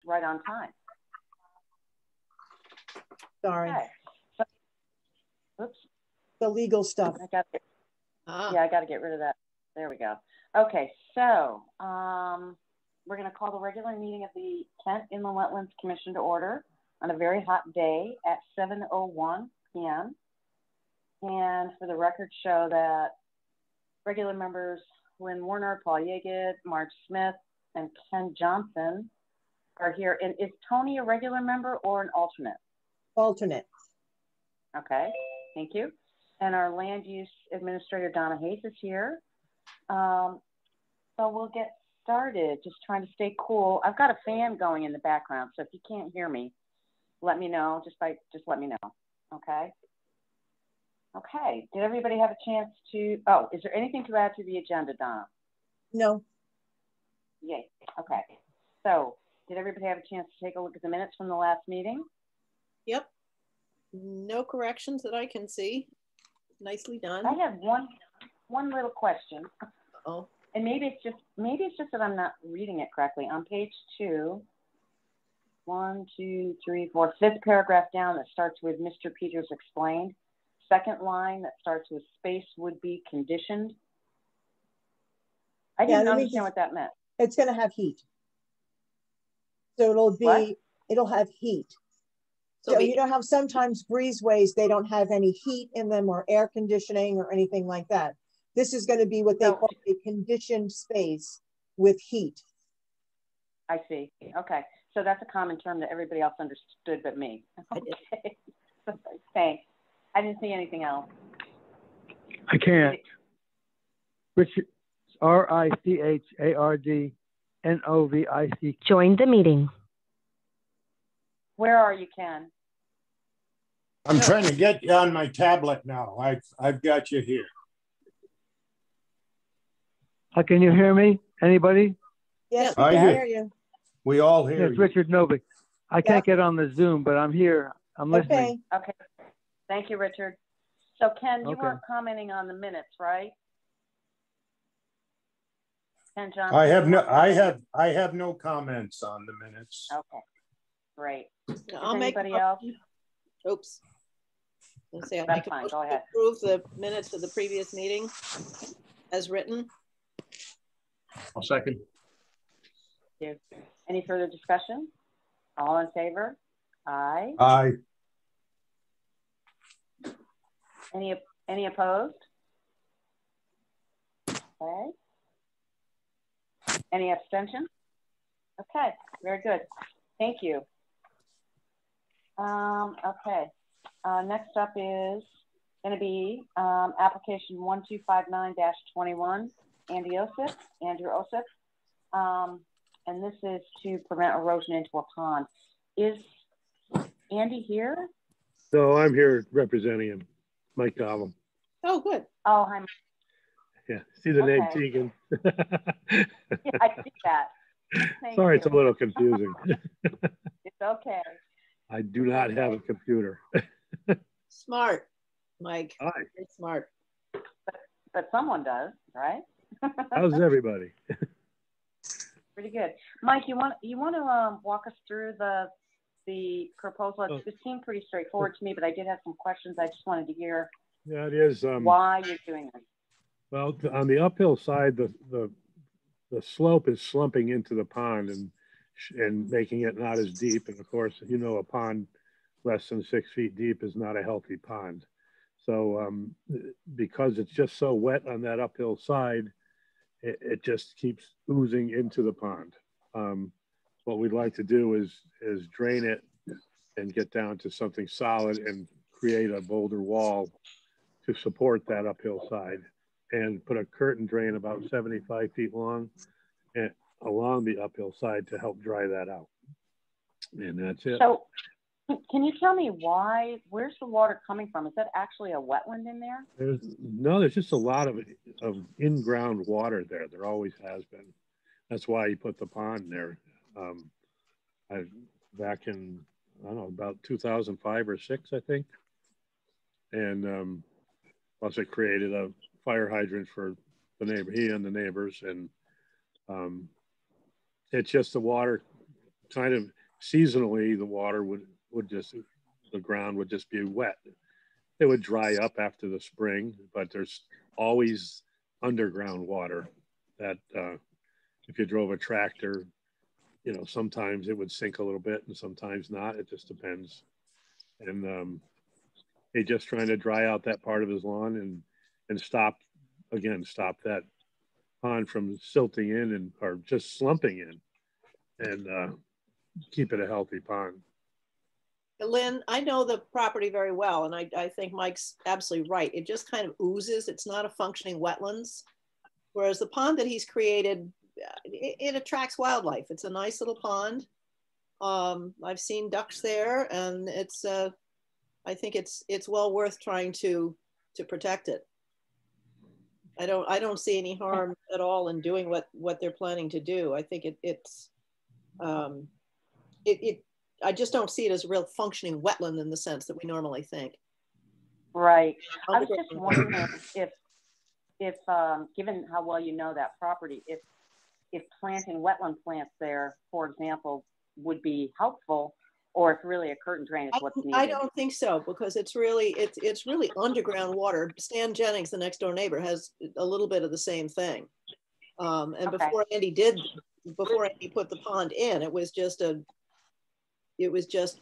right on time. Sorry. Okay. So, oops. The legal stuff. Yeah, I got to get rid of that. There we go. Okay, so we're going to call the regular meeting of the Kent Inland Wetlands Commission to order on a very hot day at 7:01 p.m. And for the record, show that regular members Lynn Warner, Paul Yeaget, Marge Smith, and Ken Johnson are here. And is Tony a regular member or an alternate? Alternate. Okay, thank you. And our land use administrator, Donna Hayes, is here. So we'll get started, just trying to stay cool. I've got a fan going in the background, so if you can't hear me, let me know, just let me know, okay? Okay, did everybody have a chance to, oh, is there anything to add to the agenda, Donna? No. Yay, okay. So, did everybody have a chance to take a look at the minutes from the last meeting? Yep. No corrections that I can see. Nicely done. I have one little question. Oh. And maybe it's just that I'm not reading it correctly. On page 2, 1, 2, 3, 4, fifth paragraph down that starts with Mr. Peters explained. Second line that starts with space would be conditioned. I didn't understand what that meant. It's going to have heat. So it'll have heat. So you know how sometimes breezeways, they don't have any heat in them or air conditioning or anything like that. This is going to be what they call a conditioned space with heat. I see. Okay. So that's a common term that everybody else understood but me. Okay. Thanks. I didn't see anything else. I can't. Richard, RICHARDNOVIC. Joined the meeting. Where are you, Ken? I'm trying to get you on my tablet now. I've got you here. Can you hear me? Anybody? Yes, I hear you. We all hear you. It's Richard Novick. I can't get on the Zoom, but I'm here. I'm listening. Okay. Thank you, Richard. So Ken, you weren't commenting on the minutes, right? Ken Johnson. I have no comments on the minutes. Okay. Great. I'll make anybody else? Oops. Let's see. That's fine. Go ahead. Approve the minutes of the previous meeting as written. I'll second. Thank you. Any further discussion? All in favor? Aye. Aye. Any opposed? Okay. Any abstention? Okay, very good. Thank you. Okay. Next up is going to be application 1259-21, Andrew Osip. And this is to prevent erosion into a pond. Is Andy here? No, I'm here representing him, Mike Gollum. Oh, good. Oh, hi. Yeah, see the name Tegan. Yeah, I see that. Sorry, it's a little confusing. It's okay. I do not have a computer. Smart, Mike. Hi. Very smart. But someone does, right? How's everybody? Pretty good. Mike, you want to walk us through the proposal? It seemed pretty straightforward to me, but I did have some questions. I just wanted to hear. Yeah, it is. Why you're doing this? Well, on the uphill side, the slope is slumping into the pond and making it not as deep. And of course, you know, a pond less than 6 feet deep is not a healthy pond. So because it's just so wet on that uphill side, it just keeps oozing into the pond. What we'd like to do is drain it and get down to something solid and create a boulder wall to support that uphill side, and put a curtain drain about 75 feet long and along the uphill side to help dry that out. And that's it. So can you tell me where's the water coming from? Is that actually a wetland in there? There's just a lot of in-ground water there. There always has been. That's why he put the pond there. Back in, I don't know, about 2005 or 6, I think. And also created a fire hydrant for the neighbor, he and the neighbors. And it's just the water kind of, seasonally, the water the ground would just be wet. It would dry up after the spring, but there's always underground water that if you drove a tractor, you know, sometimes it would sink a little bit and sometimes not. It just depends. And he's just trying to dry out that part of his lawn and stop that pond from silting in or just slumping in, and keep it a healthy pond. Lynn, I know the property very well, and I think Mike's absolutely right. It just kind of oozes. It's not a functioning wetlands. Whereas the pond that he's created, it attracts wildlife. It's a nice little pond. I've seen ducks there, and it's I think it's well worth trying to protect it. I don't see any harm at all in doing what they're planning to do. I think I just don't see it as a real functioning wetland in the sense that we normally think. Right. I was just wondering if given how well you know that property, if planting wetland plants there, for example, would be helpful, or if really a curtain drain is what's needed. I don't think so, because it's really underground water. Stan Jennings, the next door neighbor, has a little bit of the same thing. And okay. before Andy put the pond in, it was just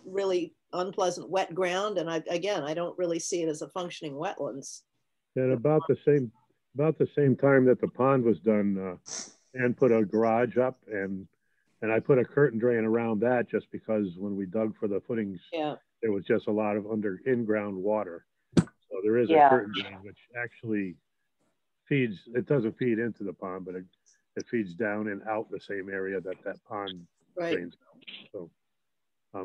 really unpleasant wet ground. And I don't really see it as a functioning wetlands. And about the same time that the pond was done, and put a garage up, and I put a curtain drain around that just because when we dug for the footings, there was just a lot of in-ground water. So there is a curtain drain which actually feeds, it doesn't feed into the pond, but it feeds down and out the same area that pond drains out. So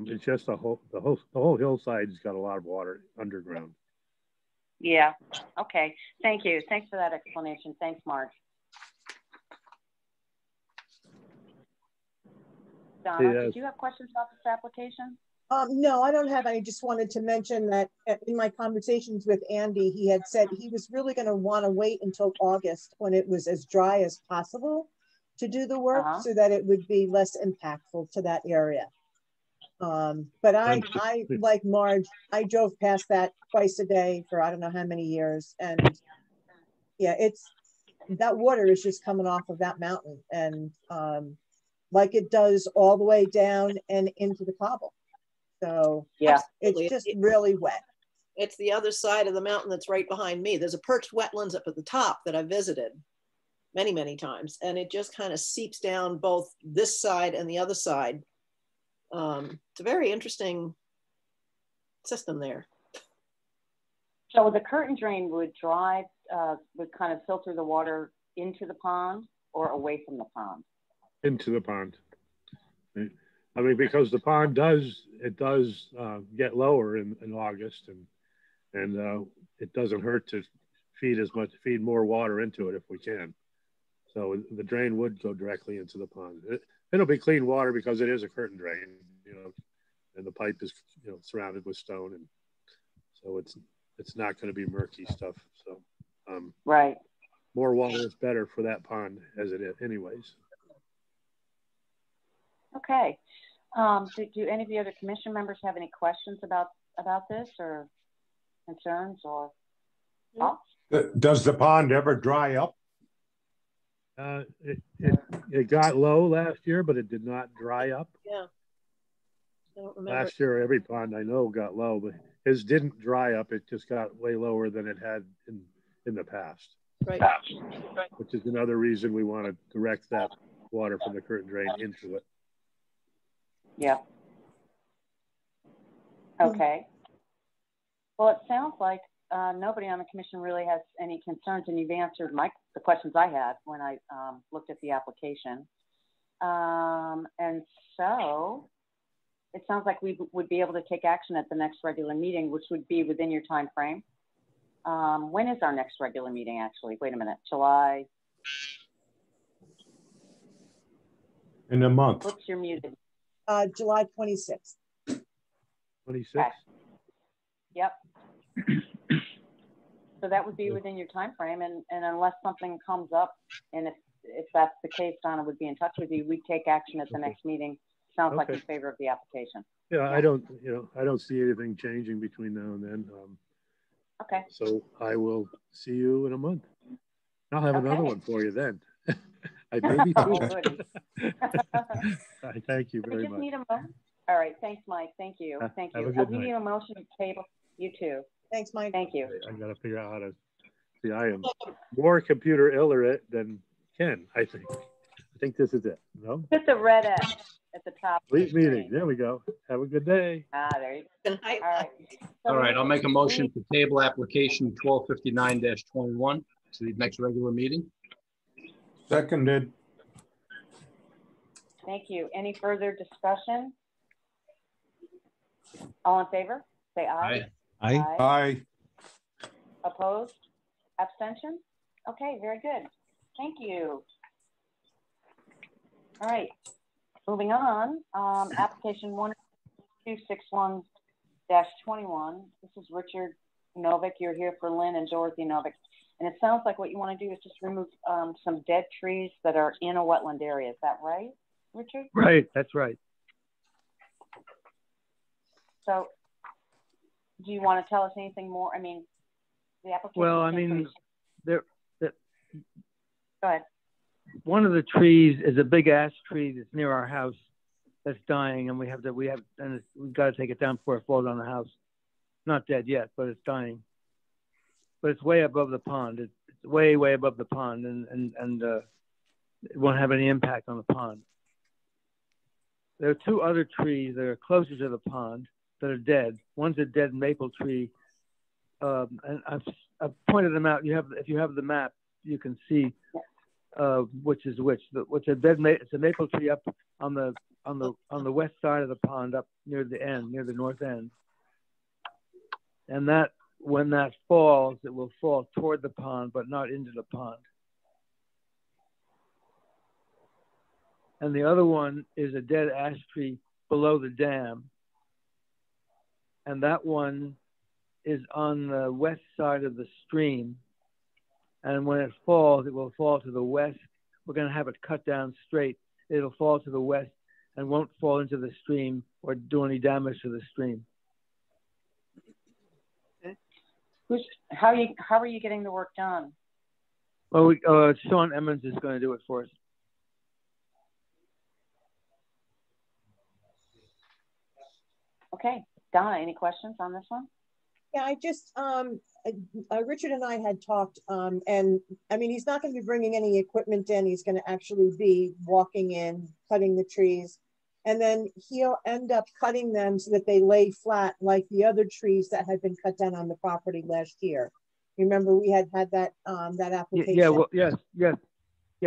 it's just the whole hillside's got a lot of water underground. Yeah. Okay. Thank you. Thanks for that explanation. Thanks, Marge. Donna, did you have questions about this application? No, I don't have any. Just wanted to mention that in my conversations with Andy, he had said he was really going to want to wait until August when it was as dry as possible to do the work so that it would be less impactful to that area. But I like Marge, I drove past that twice a day for I don't know how many years. And yeah, that water is just coming off of that mountain, and like it does all the way down and into the cobble. So yeah, it's just really wet. It's the other side of the mountain that's right behind me. There's a perched wetlands up at the top that I visited many, many times. And it just kind of seeps down both this side and the other side. It's a very interesting system there. So the curtain drain would kind of filter the water into the pond or away from the pond? Into the pond. I mean, because the pond does get lower in August, and it doesn't hurt to feed more water into it if we can. So the drain would go directly into the pond. It'll be clean water because it is a curtain drain, and the pipe is surrounded with stone, and so it's not going to be murky stuff. So right, more water is better for that pond as it is, anyways. Okay. Do any of the other commission members have any questions about this or concerns or thoughts? Does the pond ever dry up? It got low last year, but it did not dry up. Yeah. I don't remember. Last year, every pond I know got low, but his didn't dry up. It just got way lower than it had in the past. Right. Which is another reason we want to direct that water from the curtain drain into it. Yeah. Okay. Well, it sounds like nobody on the commission really has any concerns, and you've answered the questions I had when I looked at the application. And so it sounds like we would be able to take action at the next regular meeting, which would be within your time frame. When is our next regular meeting, actually? Wait a minute. July? In a month. What's your muted? July 26th. 26th? Okay. Yep. So that would be within your time frame, and unless something comes up, and if that's the case, Donna would be in touch with you, we'd take action at the next meeting sounds like Okay. in favor of the application. Yeah, I don't see anything changing between now and then. Okay. So I will see you in a month. I'll have another one for you then. I maybe Oh, two. goody. I thank you We very just much. need a motion. All right. Thanks, Mike. Thank you. Thank Have you. a good We night. need a motion to table. You too. Thanks, Mike. Thank you. I got to figure out how to see. I am more computer illiterate than Ken, I think. I think this is it. No? Hit the red X at the top. Complete meeting. There we go. Have a good day. There you go. All right. All right, I'll make a motion to table application 1259-21 to the next regular meeting. Seconded. Thank you. Any further discussion? All in favor? Say aye. Aye. Aye. Opposed? Abstention? Okay, very good. Thank you. All right. Moving on. Application 1261-21. This is Richard Novick. You're here for Lynn and Dorothy Novick. And it sounds like what you want to do is just remove some dead trees that are in a wetland area. Is that right, Richard? Right, that's right. So do you want to tell us anything more? I mean, the application. Well, I mean, Go ahead. one of the trees is a big ash tree that's near our house that's dying, and we've got to take it down before it falls on the house. Not dead yet, but it's dying. But it's way above the pond. It's way, way above the pond, and it won't have any impact on the pond. There are two other trees that are closer to the pond that are dead. One's a dead maple tree, and I've pointed them out. If you have the map, you can see which is which. It's a maple tree up on the west side of the pond, up near the north end. And when that falls, it will fall toward the pond, but not into the pond. And the other one is a dead ash tree below the dam. And that one is on the west side of the stream. And when it falls, it will fall to the west. We're going to have it cut down straight. It'll fall to the west and won't fall into the stream or do any damage to the stream. How are you getting the work done? Well, Sean Emmons is going to do it for us. Okay, Donna, any questions on this one? Yeah, I just, Richard and I had talked, and I mean, he's not going to be bringing any equipment in. He's going to actually be walking in, cutting the trees, and then he'll end up cutting them so that they lay flat like the other trees that had been cut down on the property last year. Remember, we had that application. Yeah, well, yes,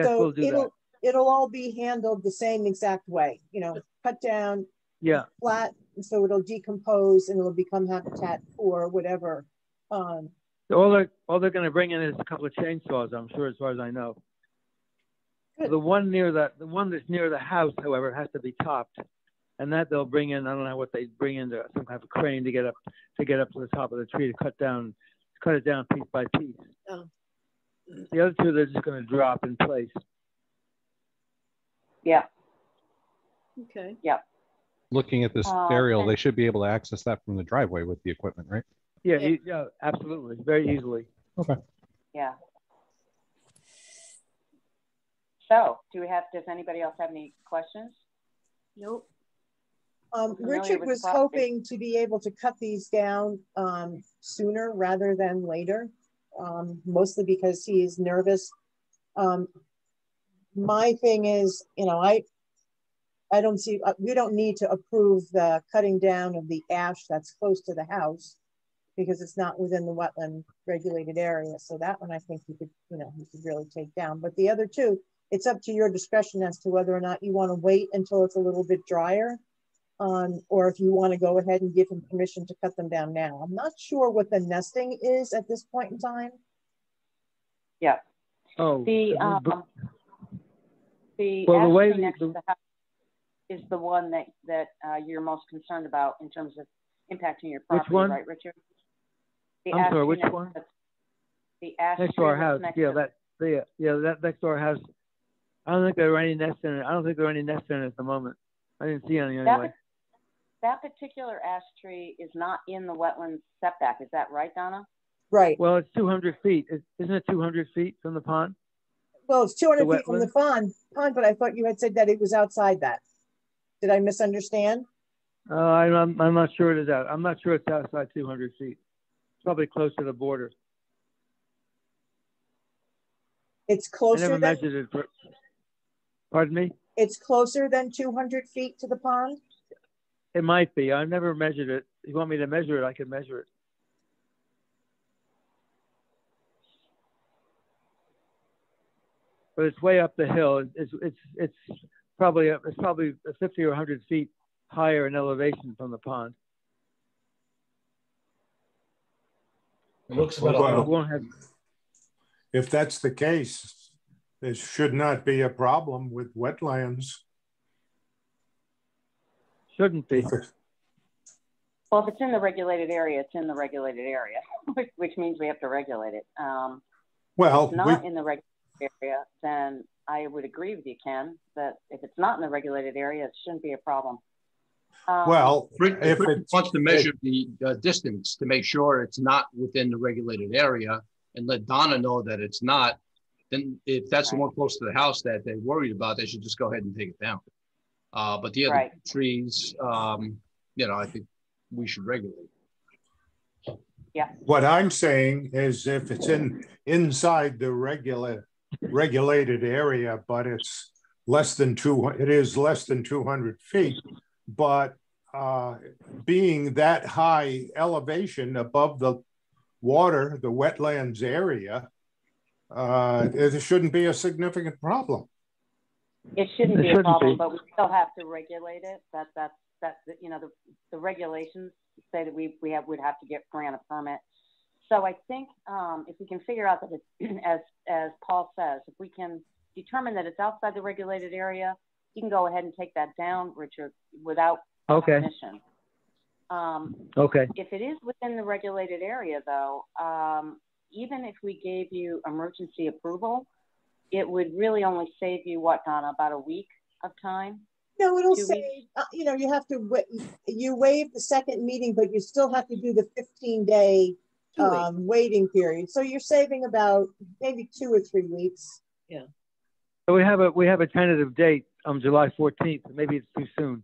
so we'll do that. It'll all be handled the same exact way, cut down, flat, so it'll decompose and it'll become habitat for whatever. All they're going to bring in is a couple of chainsaws, I'm sure, as far as I know. Good. The one that's near the house, however, has to be topped, and that they'll bring in. I don't know what they bring in, some kind of a crane to get up to the top of the tree to cut it down piece by piece. Oh. The other two, they're just going to drop in place. Yeah. Okay. Yeah. Looking at this aerial, they should be able to access that from the driveway with the equipment, right? Yeah, absolutely, very easily. Okay. Yeah. So, does anybody else have any questions? Nope. Richard was hoping to be able to cut these down sooner rather than later, mostly because he's nervous. My thing is, I don't see, we don't need to approve the cutting down of the ash that's close to the house because it's not within the wetland regulated area. So that one I think you could really take down. But the other two, it's up to your discretion as to whether or not you want to wait until it's a little bit drier, or if you want to go ahead and give him permission to cut them down now. I'm not sure what the nesting is at this point in time. Yeah. Oh. The way next to the house is the one that you're most concerned about in terms of impacting your property, which one? Right, Richard? I'm sorry, which one? The ash next to our house. That next to our house. I don't think there are any nests in it. I don't think there are any nests in it at the moment. I didn't see any anyway. That particular ash tree is not in the wetlands setback. Is that right, Donna? Right. Well, it's 200 feet. Isn't it 200 feet from the pond? Well, it's 200 feet from the pond, but I thought you had said that it was outside that. Did I misunderstand? I'm not sure it is out. I'm not sure it's outside 200 feet. It's probably close to the border. It's closer. I never measured it. Pardon me? It's closer than 200 feet to the pond? It might be. I've never measured it. If you want me to measure it, I can measure it. But it's way up the hill. It's probably 50 or 100 feet higher in elevation from the pond. It looks Well, it won't have. If that's the case, there should not be a problem with wetlands. Shouldn't be. Well, if it's in the regulated area, it's in the regulated area, which means we have to regulate it. Well, if it's not in the regulated area, then I would agree with you, Ken, that if it's not in the regulated area, it shouldn't be a problem. Well, if it wants to measure the distance to make sure it's not within the regulated area and let Donna know that it's not, then if that's the one close to the house that they're worried about, they should just go ahead and take it down. But the other trees, you know, I think we should regulate. Yeah. What I'm saying is if it's inside the regulated area, but it's less than 200 feet, but being that high elevation above the water, the wetlands area, it shouldn't be a significant problem. It shouldn't be a problem, but we still have to regulate it. That's you know, the regulations say that we would have to grant a permit. So I think if we can figure out that it's, as Paul says, if we can determine that it's outside the regulated area, you can go ahead and take that down, Richard, without permission. If it is within the regulated area, though, even if we gave you emergency approval, it would really only save you what, Donna, about a week of time? No, it'll save, you know, you have to, you waive the second meeting, but you still have to do the 15-day waiting period. So you're saving about maybe 2 or 3 weeks. Yeah. So we have a tentative date on July 14th. Maybe it's too soon.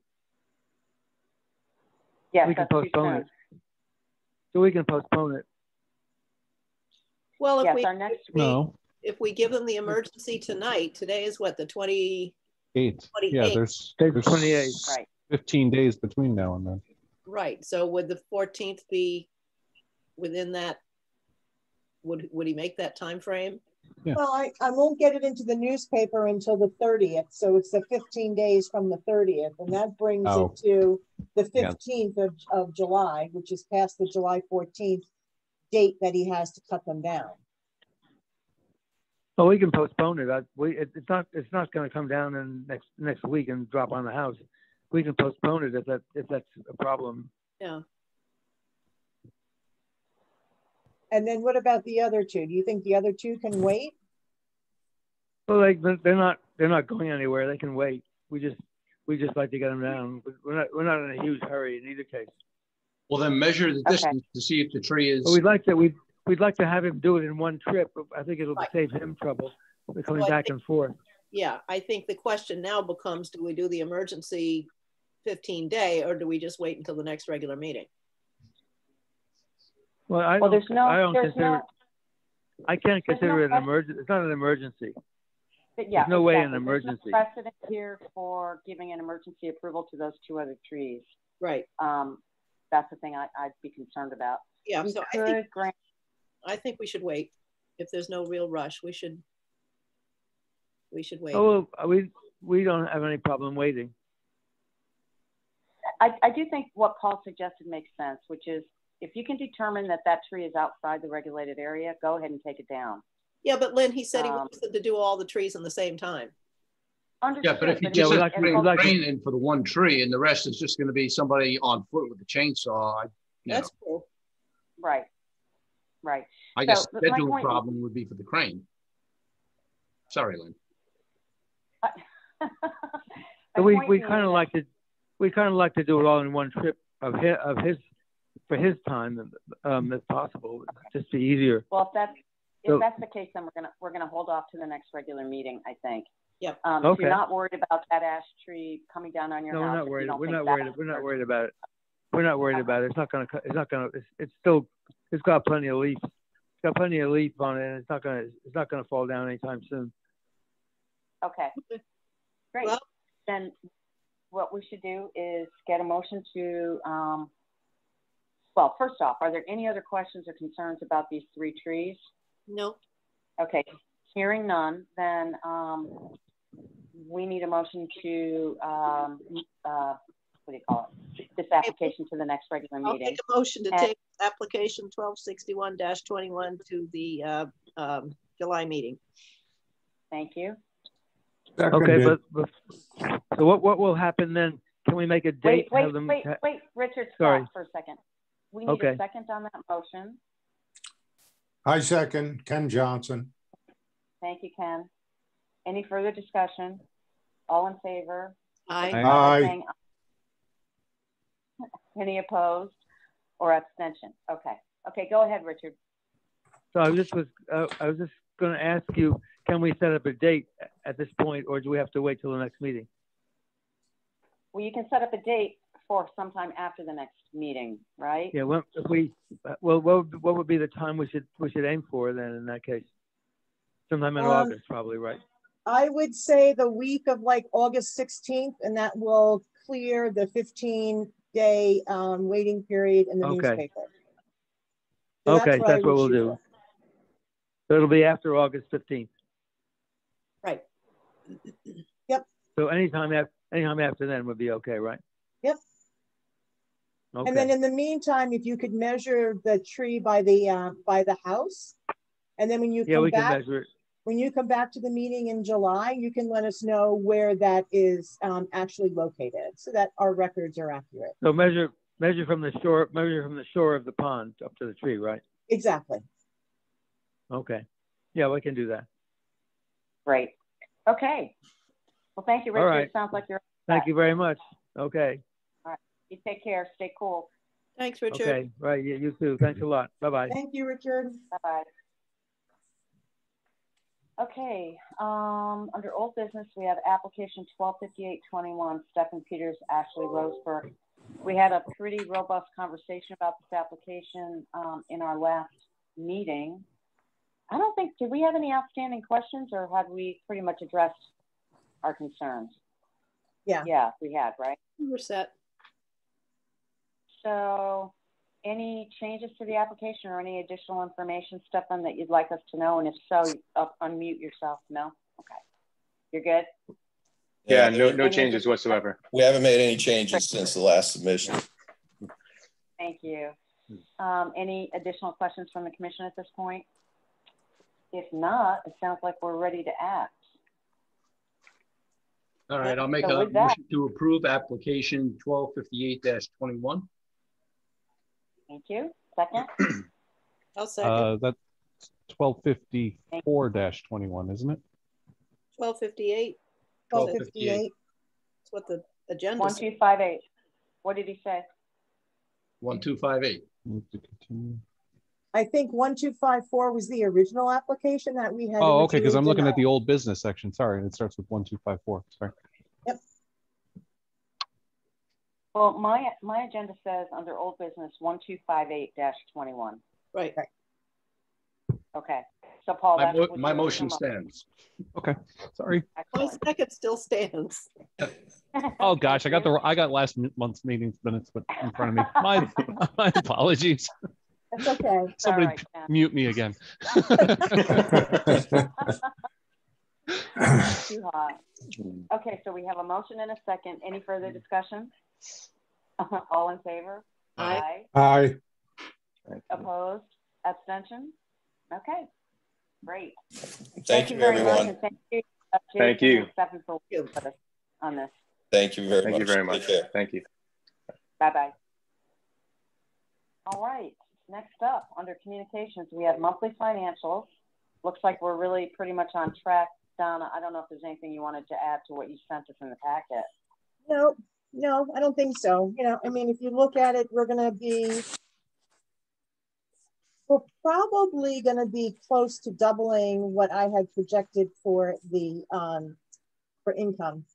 Yeah, we can postpone it. So we can postpone it. Well, if our next week, if we give them the emergency tonight, today is what, the 28th? Yeah, there's 28. Right. 15 days between now and then. Right. So would the 14th be within that? Would he make that time frame? Yeah. Well, I won't get it into the newspaper until the 30th. So it's the 15 days from the 30th. And that brings it to the 15th of July, which is past the July 14th date that he has to cut them down. Oh, we can postpone it. It's not going to come down in next week and drop on the house. We can postpone it if that's a problem. Yeah. And then what about the other two? Do you think the other two can wait? Well, they're not going anywhere. They can wait. We just like to get them down. We're not in a huge hurry in either case. Well, then measure the distance to see if the tree is. Well, we'd like to have him do it in one trip. I think it'll save him trouble. We're coming back and forth. Yeah, I think the question now becomes: do we do the emergency 15-day, or do we just wait until the next regular meeting? Well, I can't consider it an emergency. It's not an emergency. But yeah, there's no way an emergency. There's no precedent here for giving an emergency approval to those 2 other trees. Right. That's the thing I'd be concerned about. Yeah. So I think we should wait. If there's no real rush, we should wait. Oh, we don't have any problem waiting. I do think what Paul suggested makes sense, which is if you can determine that tree is outside the regulated area, go ahead and take it down. Yeah, but Lynn, he said he wants to do all the trees in the same time. Understood. Yeah, but if he just has crane in for the one tree and the rest is just going to be somebody on foot with a chainsaw, that's cool. Right. I guess the schedule problem would be for the crane. Sorry, Lynn. we kind of like to we kind of like to do it all in one trip of his for his time, if possible. Just be easier. Well, if that's the case, then we're gonna hold off to the next regular meeting, I think. Yep. Okay. If you're not worried about that ash tree coming down on your house, we're not worried. We're not worried about it. We're not worried Okay. about it. It's got plenty of leaf. It's got plenty of leaf on it, and it's not gonna fall down anytime soon. Okay. Great. Well, then what we should do is get a motion to, well, first off, are there any other questions or concerns about these 3 trees? no. Okay, hearing none, then we need a motion to, what do you call it? This application to the next regular I'll meeting. make a motion to take application 1261-21 to the July meeting. Thank you. Okay, but so what will happen then? Can we make a date? Wait, Richard, Sorry. stop for a second. We need a second on that motion. I second. Ken Johnson. Thank you, Ken. Any further discussion? All in favor? Aye. Any opposed or abstention? Okay, go ahead, Richard. So I was just going to ask you, can we set up a date at this point, or do we have to wait till the next meeting? Well, you can set up a date for sometime after the next meeting, right? Yeah. What would be the time we should aim for then in that case? Sometime in August, probably, right? I would say the week of like August 16th, and that will clear the 15-day waiting period in the newspaper. So okay, that's what we'll do. So it'll be after August 15th. Right. Yep. So anytime after then would be okay, right? Yep. Okay. And then in the meantime, if you could measure the tree by the house, and then when you come back, can measure it. When you come back to the meeting in July, you can let us know where that is actually located, so that our records are accurate. So measure from the shore of the pond up to the tree, right? Exactly. Okay. Yeah, we can do that. Great. Okay. Well, thank you, Richard. All right. It sounds like you're. Thank you very much. Okay. All right. You take care. Stay cool. Thanks, Richard. Okay. Right. You too. Thanks a lot. Bye-bye. Thank you, Richard. Bye-bye. Okay. Under old business, we have application 125821, Stephen Peters, Ashley Roseburg. We had a pretty robust conversation about this application in our last meeting. I don't think, did we have any outstanding questions, or had we pretty much addressed our concerns? Yeah. Yeah, we had, right? We're set. So any changes to the application or any additional information, Stefan, that you'd like us to know? And if so, unmute yourself. No? Okay. You're good? Yeah, no changes whatsoever. We haven't made any changes since the last submission. Thank you. Any additional questions from the commission at this point? If not, it sounds like we're ready to act. All right, I'll make a motion to approve application 1258-21. Thank you. Second? I'll second. That's 1254-21, isn't it? 1258. 1258. That's what the agenda says. 1258. What did he say? 1258. Move to continue. I think 1254 was the original application that we had. Oh, okay, because I'm looking at the old business section. Sorry, it starts with 1254. Sorry. Yep. Well, my agenda says under old business 1258-21. Right. Okay. So Paul, my motion stands. Okay. Sorry. My second still stands. Oh gosh, I got last month's meeting minutes in front of me. My apologies. That's okay. Somebody mute me again. Too hot. Okay, so we have a motion and a second. Any further discussion? All in favor? Aye. Aye. Opposed? Abstention? Okay, great. Thank you, everyone. Much, and thank you, Thank you. Stephen, for working with us on this. Thank you very much. Thank you very much. Take care. Thank you. Bye-bye. All right, next up, under communications, we have monthly financials. Looks like we're really pretty much on track. Donna, I don't know if there's anything you wanted to add to what you sent us in the packet. Nope. No, I don't think so. You know, I mean, if you look at it, we're probably going to be close to doubling what I had projected for the for income.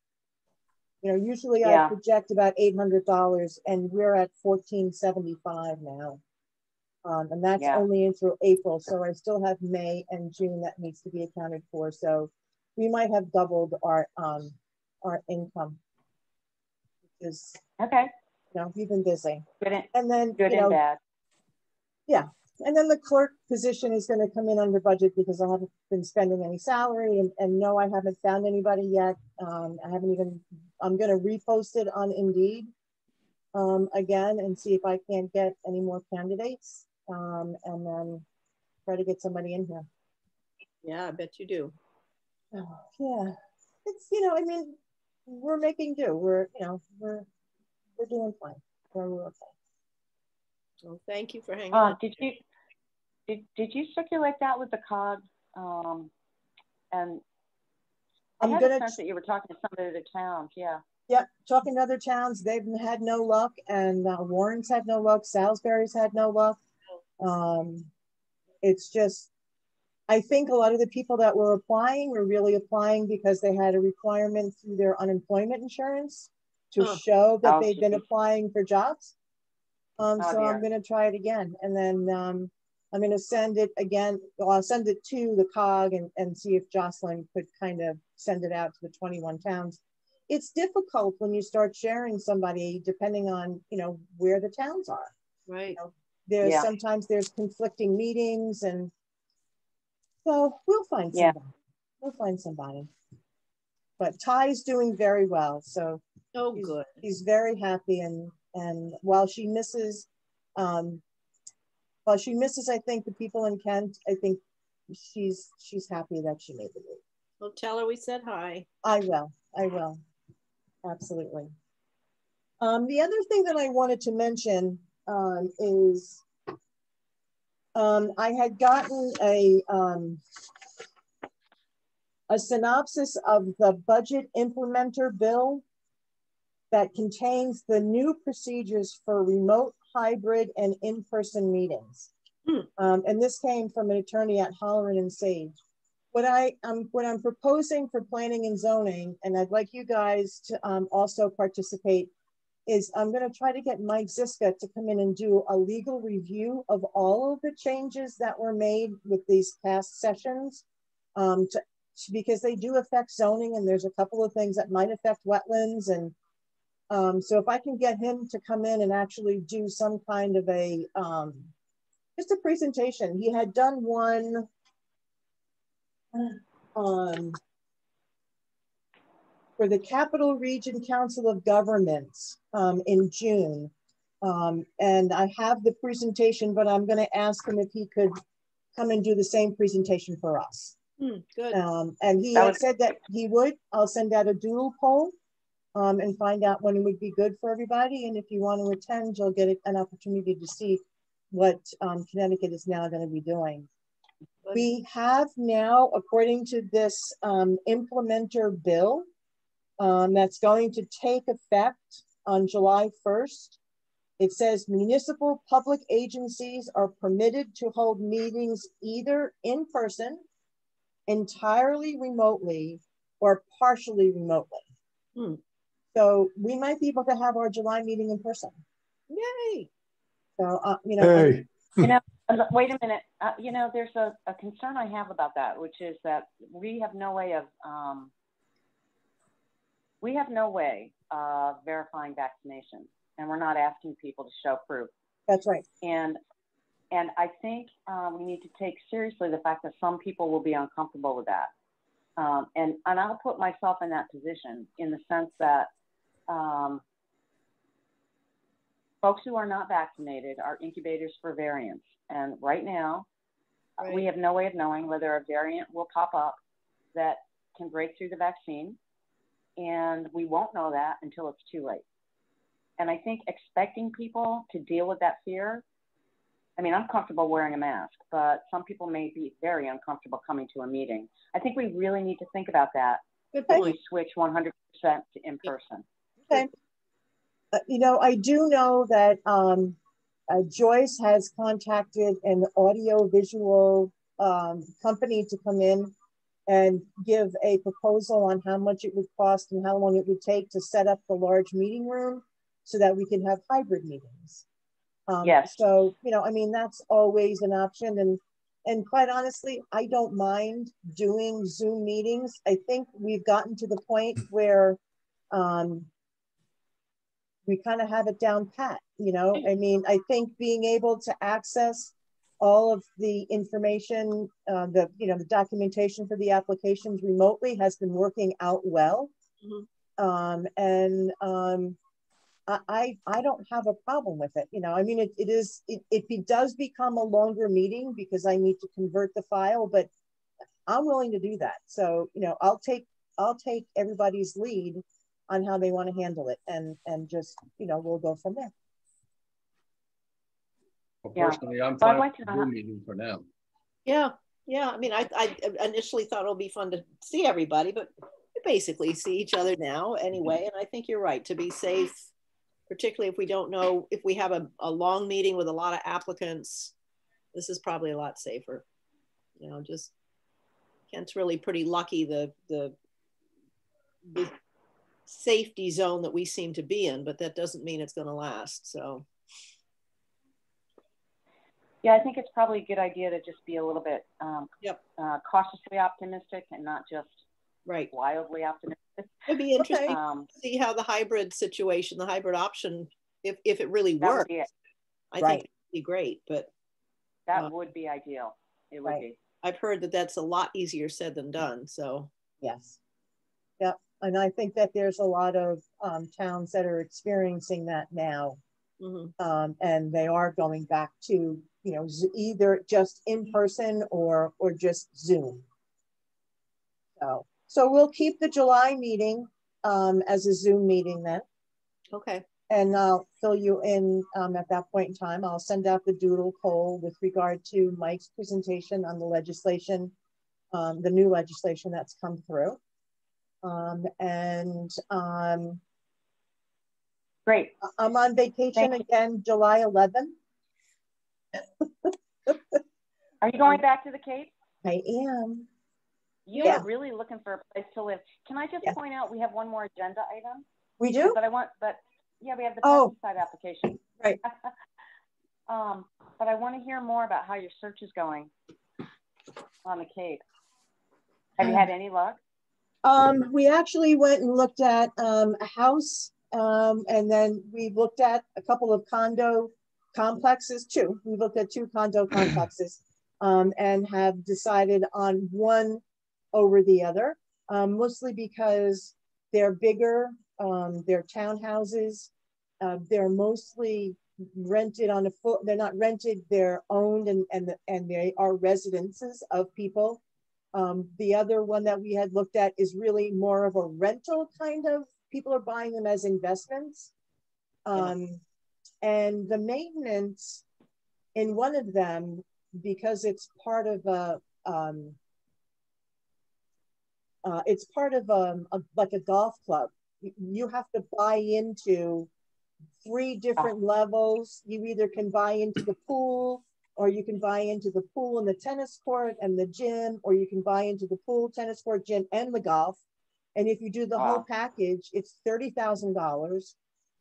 You know, usually I project about $800, and we're at $1,475 now, and that's only in through April. So I still have May and June that needs to be accounted for. So we might have doubled our income. Is okay. You know, we've been busy. Good and then good you know, and bad. Yeah. And then the clerk position is going to come in under budget because I haven't been spending any salary, and no, I haven't found anybody yet. I haven't even, I'm going to repost it on Indeed again and see if I can't get any more candidates, and then try to get somebody in here. Yeah, I bet you do. Oh, yeah. It's, you know, I mean, we're making do. We're, you know, we're doing fine. We're okay. Well, thank you for hanging on. Did you circulate that with the COG? And I I'm had gonna a sense that you were talking to some of the towns. Yeah. Yeah, talking to other towns, they've had no luck, and Warren's had no luck. Salisbury's had no luck. It's just, I think a lot of the people that were applying were really applying because they had a requirement through their unemployment insurance to show that they've been applying for jobs. So I'm going to try it again. And then I'm going to send it again. Well, I'll send it to the COG and see if Jocelyn could kind of send it out to the 21 towns. It's difficult when you start sharing somebody, depending on, you know, where the towns are. Right. You know, there's sometimes there's conflicting meetings, and so we'll find somebody. We'll find somebody. But Ty's doing very well. So good. He's very happy, and while she misses, I think the people in Kent, I think she's happy that she made the move. Well, tell her we said hi. I will. Absolutely. The other thing that I wanted to mention is I had gotten a synopsis of the budget implementer bill that contains the new procedures for remote, hybrid, and in-person meetings. And this came from an attorney at Holleran and Sage. What I'm proposing for planning and zoning, and I'd like you guys to also participate, is I'm going to try to get Mike Ziska to come in and do a legal review of all of the changes that were made with these past sessions, because they do affect zoning, and there's a couple of things that might affect wetlands. And so if I can get him to come in and actually do some kind of a, just a presentation. He had done one for the Capital Region Council of Governments in June. And I have the presentation, but I'm going to ask him if he could come and do the same presentation for us. Good. And he had said that he would. I'll send out a doodle poll and find out when it would be good for everybody. And if you want to attend, you'll get an opportunity to see what Connecticut is now going to be doing. We have now, according to this implementer bill, that's going to take effect on July 1st. It says municipal public agencies are permitted to hold meetings either in person, entirely remotely, or partially remotely. So we might be able to have our July meeting in person. Yay! So, you know, hey. You know, wait a minute. You know, there's a concern I have about that, which is that we have no way of verifying vaccinations, and we're not asking people to show proof. That's right. And I think we need to take seriously the fact that some people will be uncomfortable with that. And I'll put myself in that position in the sense that folks who are not vaccinated are incubators for variants. And right now, we have no way of knowing whether a variant will pop up that can break through the vaccine. And we won't know that until it's too late. And I think expecting people to deal with that fear, I mean, I'm comfortable wearing a mask, but some people may be very uncomfortable coming to a meeting. I think we really need to think about that. Good If point. we switch 100% to in-person. Okay. You know, I do know that Joyce has contacted an audio visual company to come in and give a proposal on how much it would cost and how long it would take to set up the large meeting room so that we can have hybrid meetings. Yes. So, you know, I mean, that's always an option. And quite honestly, I don't mind doing Zoom meetings. I think we've gotten to the point where we kind of have it down pat, you know? I mean, I think being able to access all of the information, the documentation for the applications remotely has been working out well. Mm-hmm. I don't have a problem with it. You know, I mean, it does become a longer meeting because I need to convert the file, but I'm willing to do that. So, you know, I'll take everybody's lead on how they want to handle it, and just, you know, we'll go from there. Well, personally, I'm fine with the Zoom meeting for now. Yeah. I mean, I initially thought it'll be fun to see everybody, but we basically see each other now anyway. And I think you're right, to be safe, particularly if we don't know, if we have a long meeting with a lot of applicants, this is probably a lot safer. You know, just Kent's really pretty lucky the safety zone that we seem to be in, but that doesn't mean it's going to last. So yeah, I think it's probably a good idea to just be a little bit cautiously optimistic and not just wildly optimistic. It'd be interesting to see how the hybrid situation, the hybrid option, if it really works. I think it'd be great, but that would be ideal. It would be. I've heard that that's a lot easier said than done. So yes, yep. And I think that there's a lot of towns that are experiencing that now. Mm-hmm. And they are going back to, you know, either just in person or just Zoom. So we'll keep the July meeting as a Zoom meeting then. Okay. And I'll fill you in at that point in time. I'll send out the doodle poll with regard to Mike's presentation on the legislation, the new legislation that's come through. Great. I'm on vacation again, July 11th. Are you going back to the Cape? I am. You are really looking for a place to live. Can I just point out we have one more agenda item? We do? We have the pesticide application. Right. But I want to hear more about how your search is going on the Cape. Have you had any luck? We actually went and looked at a house, and then we looked at a couple of condo complexes too. We looked at 2 condo complexes and have decided on one over the other, mostly because they're bigger, they're townhouses, they're mostly rented on they're not rented, they're owned, and they are residences of people. The other one that we had looked at is really more of a rental kind of, people are buying them as investments. And the maintenance in one of them, because it's part of like a golf club, you have to buy into 3 different levels. You either can buy into the pool, or you can buy into the pool and the tennis court and the gym, or you can buy into the pool, tennis court, gym, and the golf. And if you do the whole package, it's $30,000.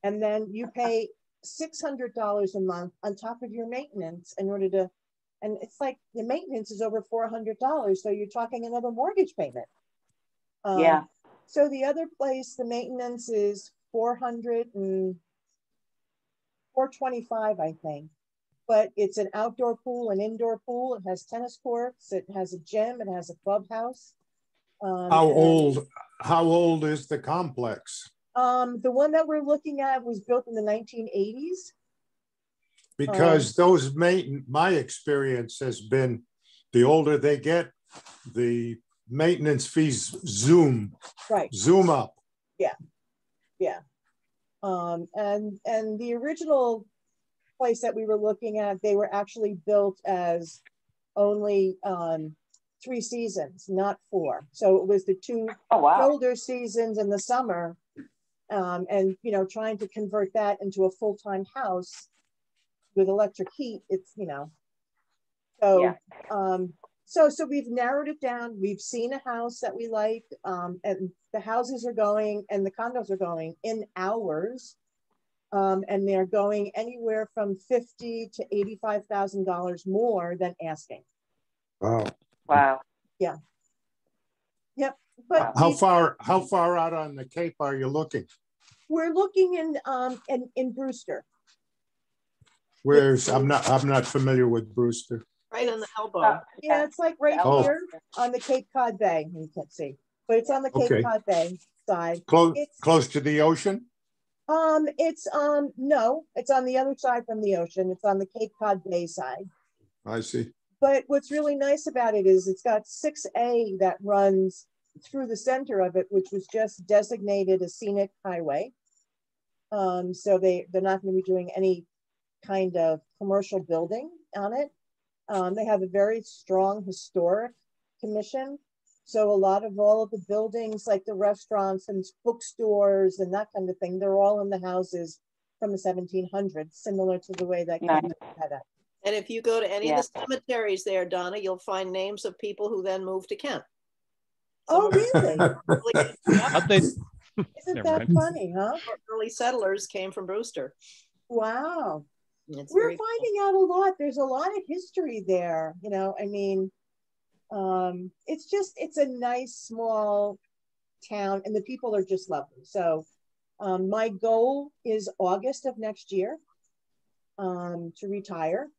And then you pay $600 a month on top of your maintenance in order to, and it's like the maintenance is over $400. So you're talking another mortgage payment. So the other place, the maintenance is $425, I think. But it's an outdoor pool, an indoor pool. It has tennis courts. It has a gym. It has a clubhouse. How old is the complex? The one that we're looking at was built in the 1980s. Because my experience has been, the older they get, the maintenance fees zoom up. Yeah. And the original place that we were looking at, they were actually built as only 3 seasons, not 4. So it was the 2 shoulder seasons in the summer, And, you know, trying to convert that into a full-time house with electric heat, it's, you know, so, yeah. So we've narrowed it down. We've seen a house that we like, and the houses are going and the condos are going in hours. And they're going anywhere from $50,000 to $85,000 more than asking. Wow. Wow. Yeah. Yep. But how far out on the Cape are you looking? We're looking in Brewster. Where's I'm not familiar with Brewster. Right on the elbow. Yeah, it's like right here on the Cape Cod Bay. You can't see, but it's on the Cape Cod Bay side. Close to the ocean? It's no, it's on the other side from the ocean. It's on the Cape Cod Bay side. I see. But what's really nice about it is it's got 6A that runs through the center of it, which was just designated a scenic highway. So they're not going to be doing any kind of commercial building on it. They have a very strong historic commission. So a lot of all of the buildings, like the restaurants and bookstores and that kind of thing, they're all in the houses from the 1700s, similar to the way that Kent had it. And if you go to any of the cemeteries there, Donna, you'll find names of people who then moved to Kent. Oh, really? Isn't that funny, huh? Early settlers came from Brewster. Wow. We're finding out a lot. There's a lot of history there. You know, I mean, it's a nice small town and the people are just lovely. So my goal is August of next year to retire.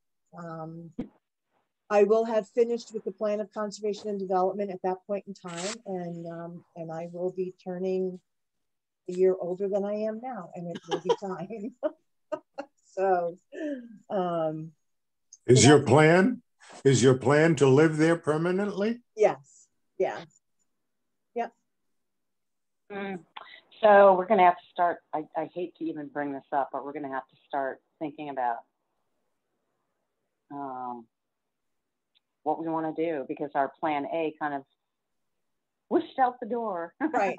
I will have finished with the plan of conservation and development at that point in time, and I will be turning a year older than I am now, and it will be time. So, is your plan to live there permanently? Yes. Yeah. Yep. So we're going to have to start. I hate to even bring this up, but we're going to have to start thinking about what we want to do, because our plan A kind of whooshed out the door. Right.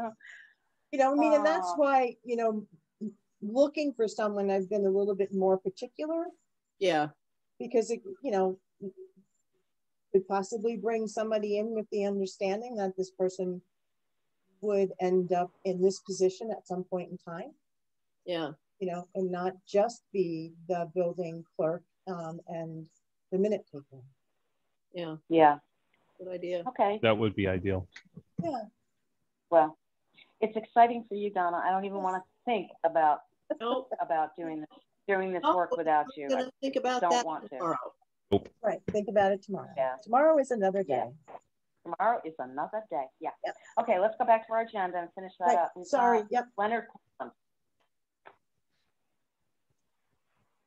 You know, I mean, and that's why, you know, looking for someone, I've been a little bit more particular. Yeah. Because, it, you know, could possibly bring somebody in with the understanding that this person would end up in this position at some point in time. Yeah. You know, and not just be the building clerk and the minute taker. Yeah. Yeah. Good idea. Okay. That would be ideal. Yeah. Well, it's exciting for you, Donna. I don't even want to think about doing this work without you. I'm gonna think about don't that want tomorrow. to. Nope. Right. Think about it tomorrow. Yeah. Tomorrow is another day. Yeah. Tomorrow is another day. Yeah. Yep. Okay, let's go back to our agenda and finish that up. Sorry. Yep. Leonard.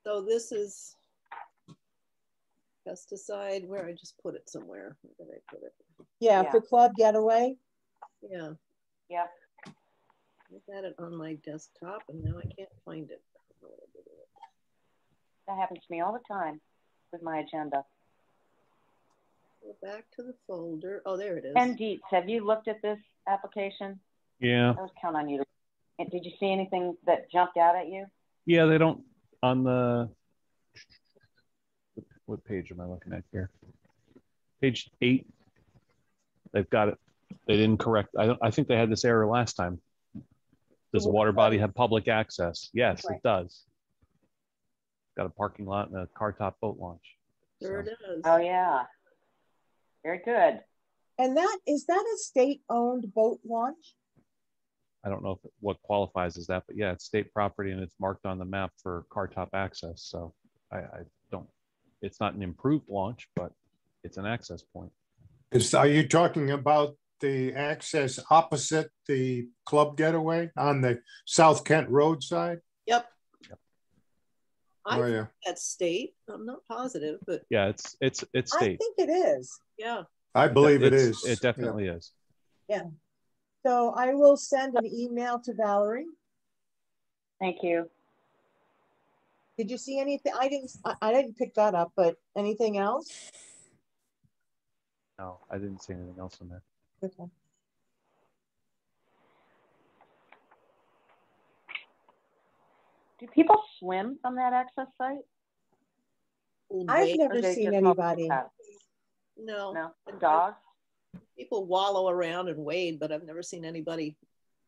So this is pesticide, where I just put it somewhere. Where did I put it? Yeah, for Club Getaway. Yeah. Yeah. I had it on my desktop and now I can't find it. That happens to me all the time with my agenda. Go back to the folder. Oh, there it is. And Dietz, have you looked at this application? Yeah. I was counting on you. Did you see anything that jumped out at you? Yeah, they don't on the, what page am I looking at here? Page 8. They've got it. They didn't correct. I think they had this error last time. Does the water body have public access? Yes, it does. Got a parking lot and a car top boat launch. Sure it is. Oh yeah. Very good. And is that a state-owned boat launch? I don't know what qualifies as that, but yeah, it's state property and it's marked on the map for car top access. So I don't, it's not an improved launch, but it's an access point. Are you talking about the access opposite the Club Getaway on the South Kent Road side? Yep. I think that's state. I'm not positive, but yeah, it's state. I think it is. Yeah. I believe it is. It definitely is. Yeah. So I will send an email to Valerie. Thank you. Did you see anything? I didn't pick that up, but anything else? No, I didn't see anything else in there. Okay. Do people swim from that access site? I've never seen anybody. No. No, the dogs? People wallow around and wade, but I've never seen anybody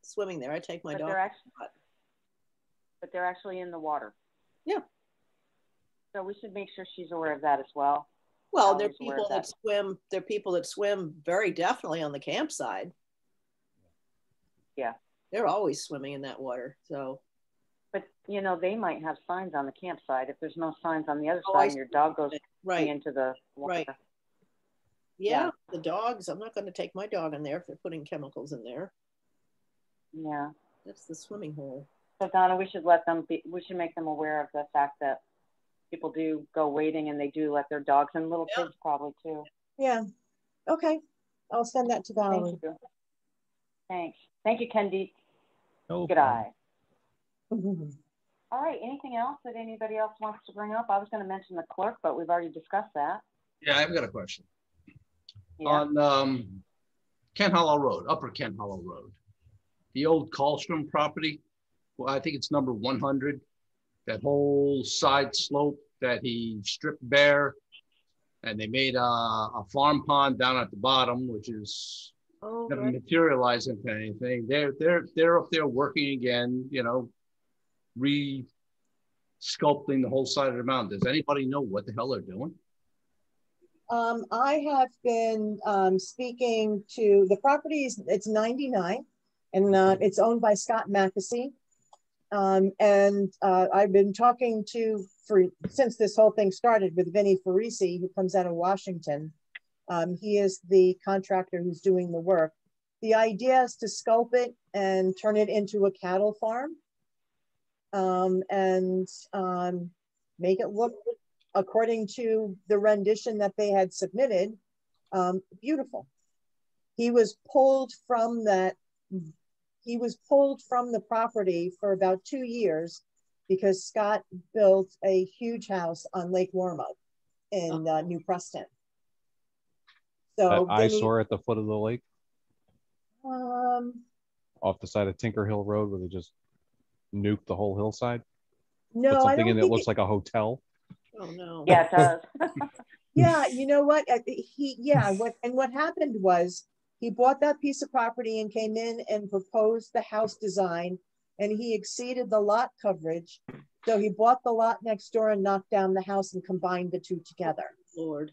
swimming there. I take my dog. But they're actually in the water. Yeah. So we should make sure she's aware of that as well. Well, there are people that swim. There are people that swim very definitely on the campsite. Yeah. They're always swimming in that water. So. But you know, they might have signs on the campsite. If there's no signs on the other side, and your dog goes into the water. Right. Yeah, the dogs. I'm not going to take my dog in there if they're putting chemicals in there. Yeah. That's the swimming hole. So Donna, we should let them be. We should make them aware of the fact that people do go wading and they do let their dogs and little kids probably too. Yeah. Okay. I'll send that to Valerie. Thank you. Thanks. Thank you, Kendi. No Good problem. eye. All right. Anything else that anybody else wants to bring up? I was going to mention the clerk, but we've already discussed that. Yeah, I've got a question. Yeah. On Kent Hollow Road, Upper Kent Hollow Road, the old Karlstrom property, well, I think it's number 100, that whole side slope that he stripped bare, and they made a farm pond down at the bottom, which is never materialized into anything. They're up there working again, you know, re-sculpting the whole side of the mountain. Does anybody know what the hell they're doing? I have been speaking to the properties. It's 99, and it's owned by Scott Mackesy. I've been talking to since this whole thing started with Vinnie Farisi, who comes out of Washington. He is the contractor who's doing the work. The idea is to sculpt it and turn it into a cattle farm, and make it look, according to the rendition that they had submitted, beautiful. He was pulled from that. He was pulled from the property for about 2 years because Scott built a huge house on Lake Wormup in New Preston. So that eyesore at the foot of the lake, off the side of Tinker Hill Road, where they just nuked the whole hillside. No, put something I don't in that think looks like a hotel. Oh no. Yeah, it does. Yeah, you know what? What happened was he bought that piece of property and came in and proposed the house design, and he exceeded the lot coverage. So he bought the lot next door and knocked down the house and combined the two together. Lord.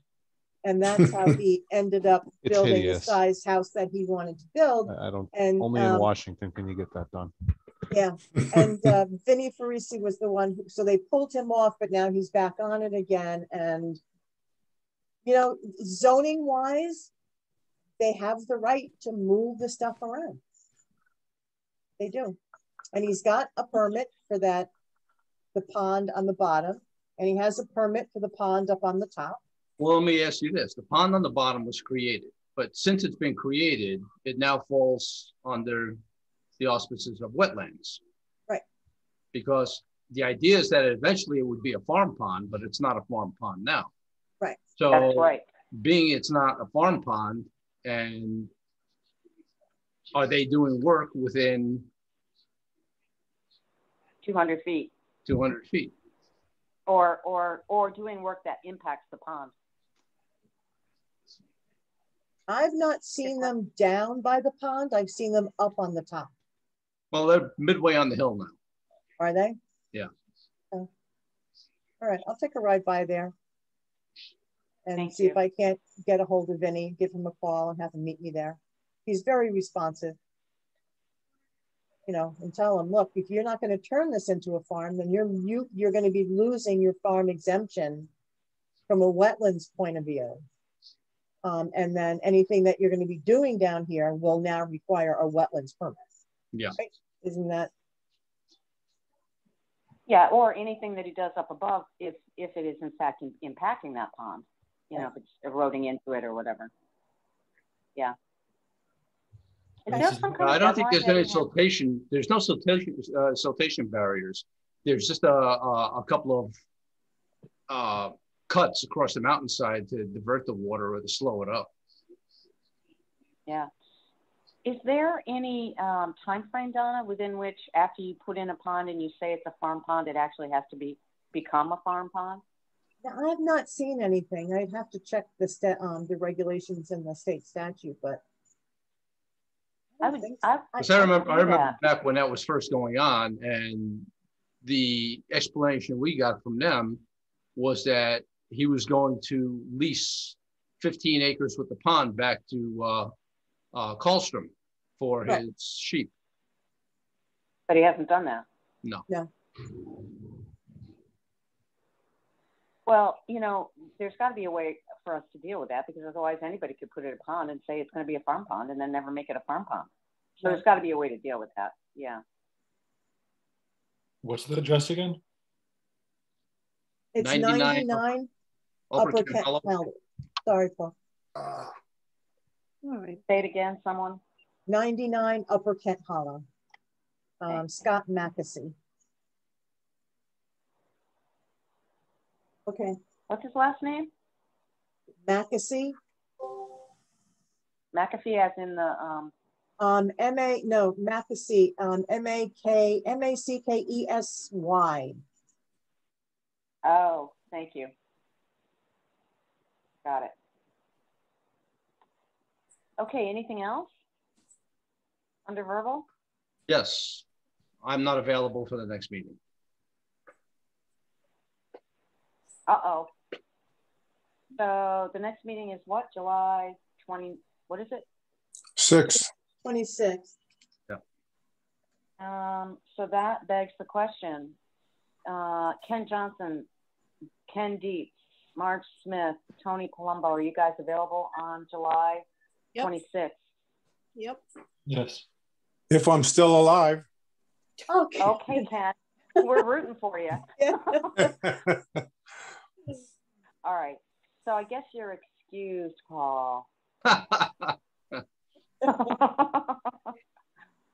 And that's how he ended up building the size house that he wanted to build. I don't, and only in Washington can you get that done. Yeah, and Vinnie Farisi was the one so they pulled him off, but now he's back on it again. And, you know, zoning wise, they have the right to move the stuff around. They do. And he's got a permit for that, the pond on the bottom, and he has a permit for the pond up on the top. Well, let me ask you this. The pond on the bottom was created, but since it's been created, it now falls under the auspices of wetlands. Right. Because the idea is that eventually it would be a farm pond, but it's not a farm pond now. Right. So that's right. Being it's not a farm pond, and are they doing work within 200 feet? 200 feet. Or doing work that impacts the pond. I've not seen them down by the pond. I've seen them up on the top. Well, they're midway on the hill now. Are they? Yeah. Oh. All right, I'll take a ride by there and see if I can't get a hold of Vinny, give him a call and have him meet me there. He's very responsive. You know, and tell him, look, if you're not going to turn this into a farm, then you're going to be losing your farm exemption from a wetlands point of view. And then anything that you're going to be doing down here will now require a wetlands permit. Yeah. Right? Isn't that? Yeah, or anything that he does up above if it is in fact impacting that pond, you know, if it's eroding into it or whatever. Yeah. I don't think there's any siltation. There's no siltation barriers. There's just a couple of cuts across the mountainside to divert the water or to slow it up. Yeah. Is there any time frame, Donna, within which after you put in a pond and you say it's a farm pond, it actually has to become a farm pond? I have not seen anything. I'd have to check the regulations in the state statute, but I remember back when that was first going on, and the explanation we got from them was that he was going to lease 15 acres with the pond back to Colstrom for his sheep. But he hasn't done that. No. No. Well, you know, there's got to be a way for us to deal with that, because otherwise anybody could put it in a pond and say it's going to be a farm pond and then never make it a farm pond. So there's got to be a way to deal with that. Yeah. What's the address again? It's 99 Upper Kent Hollow. Sorry, Paul. All right. Say it again, someone. 99 Upper Kent Hollow. Scott Mackesy. Okay. What's his last name? Mackesy. McAfee, as in the Mackesy. Mackesy. Oh, thank you. Got it. Okay, anything else under verbal? Yes, I'm not available for the next meeting. Uh-oh. So the next meeting is what? July 20, what is it? 6. 26. Yeah. So that begs the question. Ken Johnson, Ken Dietz, Marge Smith, Tony Palumbo, are you guys available on July 26th? Yep. Yes. If I'm still alive. Okay. Okay, Ken. We're rooting for you. All right. So I guess you're excused, Paul. Where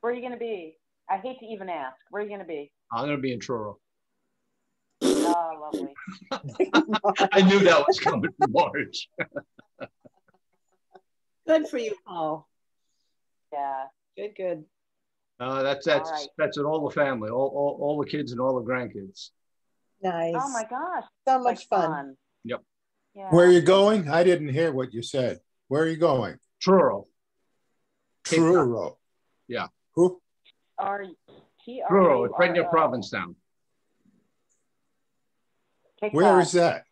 are you going to be? I hate to even ask. Where are you going to be? I'm going to be in Truro. Oh, lovely. I knew that was coming from Marge. Good for you, Paul. Yeah. Good. That's right. That's in all the family, all the kids and all the grandkids. Nice. Oh my gosh. So much fun. Yep. Yeah. Where are you going? I didn't hear what you said. Where are you going? Truro. Truro. Yeah. Who? Truro. It's right near Provincetown. Where is that?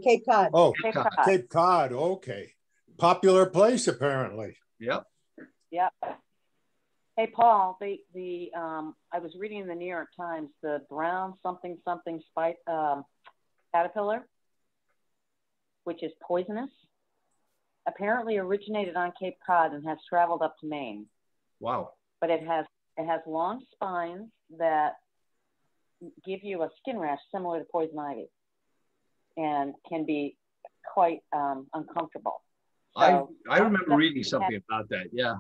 Cape Cod. Oh, Cape Cod. Okay. Popular place, apparently. Yep. Yep. Hey, Paul, I was reading in the New York Times, the brown something caterpillar, which is poisonous, apparently originated on Cape Cod and has traveled up to Maine. Wow. But it has long spines that give you a skin rash similar to poison ivy and can be quite uncomfortable. So I remember reading something about that. Yeah.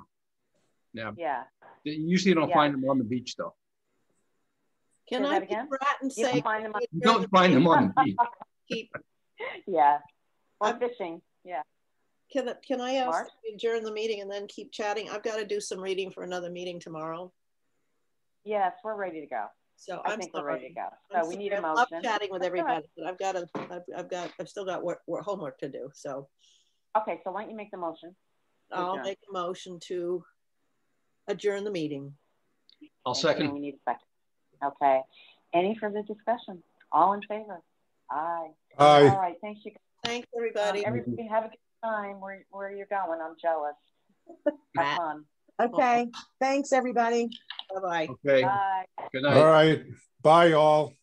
Yeah. Usually you don't find them on the beach, though. Can I be brat and say you don't find them on the beach? Yeah. Or fishing. Yeah. Can I ask you during the meeting and then keep chatting? I've got to do some reading for another meeting tomorrow. Yes, we're ready to go. So I think we're ready to go. So we need a motion. I love chatting with everybody, but I've still got homework to do. So. Okay, so why don't you make the motion? I'll make a motion to adjourn the meeting. I'll second. We need a second. Okay. Any further discussion? All in favor? Aye. Aye. All right. Thanks, you guys. Thanks, everybody. Everybody have a good time where you're going. I'm jealous. Have fun. Okay. Thanks, everybody. Bye-bye. Okay. Bye. Good night. All right. Bye, all.